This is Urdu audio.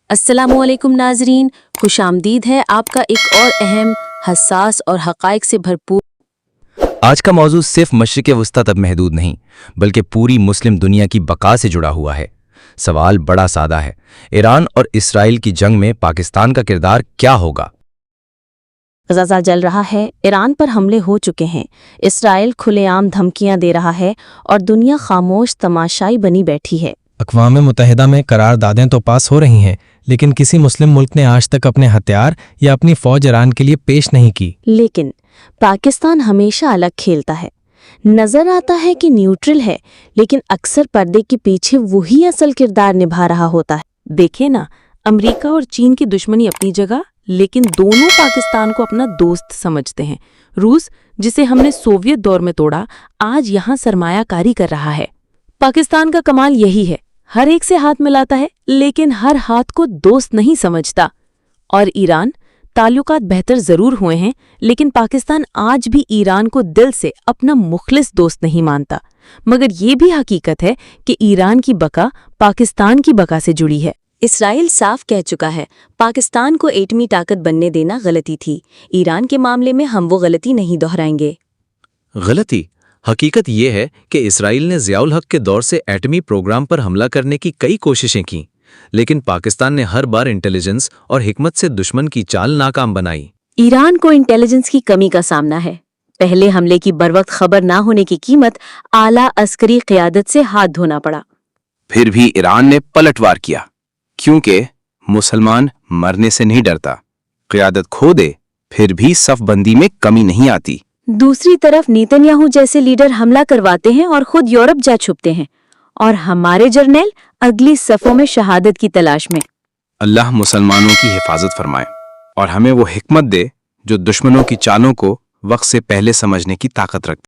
السلام علیکم ناظرین، خوش آمدید ہے آپ کا ایک اور اہم، حساس اور حقائق سے بھرپور آج کا موضوع صرف مشرق وسطیٰ تک محدود نہیں بلکہ پوری مسلم دنیا کی بقا سے جڑا ہوا ہے۔ سوال بڑا سادہ ہے، ایران اور اسرائیل کی جنگ میں پاکستان کا کردار کیا ہوگا؟ غزہ جل رہا ہے، ایران پر حملے ہو چکے ہیں، اسرائیل کھلے عام دھمکیاں دے رہا ہے اور دنیا خاموش تماشائی بنی بیٹھی ہے۔ اقوام متحدہ میں قراردادیں تو پاس ہو رہی ہیں، لیکن کسی مسلم ملک نے آج تک اپنے ہتھیار یا اپنی فوج ایران کے لیے پیش نہیں کی۔ لیکن پاکستان ہمیشہ الگ کھیلتا ہے، نظر آتا ہے کہ نیوٹرل ہے، لیکن اکثر پردے کے پیچھے وہی اصل کردار نبھا رہا ہوتا ہے۔ دیکھیں نا، امریکہ اور چین کی دشمنی اپنی جگہ، لیکن دونوں پاکستان کو اپنا دوست سمجھتے ہیں۔ روس، جسے ہم نے سوویت دور میں توڑا، آج یہاں سرمایہ کاری کر رہا ہے۔ پاکستان کا کمال یہی ہے، ہر ایک سے ہاتھ ملاتا ہے لیکن ہر ہاتھ کو دوست نہیں سمجھتا۔ اور ایران، تعلقات بہتر ضرور ہوئے ہیں لیکن پاکستان آج بھی ایران کو دل سے اپنا مخلص دوست نہیں مانتا۔ مگر یہ بھی حقیقت ہے کہ ایران کی بقا پاکستان کی بقا سے جڑی ہے۔ اسرائیل صاف کہہ چکا ہے، پاکستان کو ایٹمی طاقت بننے دینا غلطی تھی۔ ایران کے معاملے میں ہم وہ غلطی نہیں دہرائیں گے۔ غلطی؟ حقیقت یہ ہے کہ اسرائیل نے ضیاء الحق کے دور سے ایٹمی پروگرام پر حملہ کرنے کی کئی کوششیں کیں، لیکن پاکستان نے ہر بار انٹیلیجنس اور حکمت سے دشمن کی چال ناکام بنائی۔ ایران کو انٹیلیجنس کی کمی کا سامنا ہے۔ پہلے حملے کی بروقت خبر نہ ہونے کی قیمت اعلیٰ عسکری قیادت سے ہاتھ دھونا پڑا۔ پھر بھی ایران نے پلٹوار کیا، کیونکہ مسلمان مرنے سے نہیں ڈرتا۔ قیادت کھو دے پھر بھی صف بندی میں کمی نہیں آتی۔ دوسری طرف نیتن یاہو جیسے لیڈر حملہ کرواتے ہیں اور خود یورپ جا چھپتے ہیں، اور ہمارے جرنیل اگلی صفوں میں شہادت کی تلاش میں۔ اللہ مسلمانوں کی حفاظت فرمائے اور ہمیں وہ حکمت دے جو دشمنوں کی چالوں کو وقت سے پہلے سمجھنے کی طاقت رکھتی۔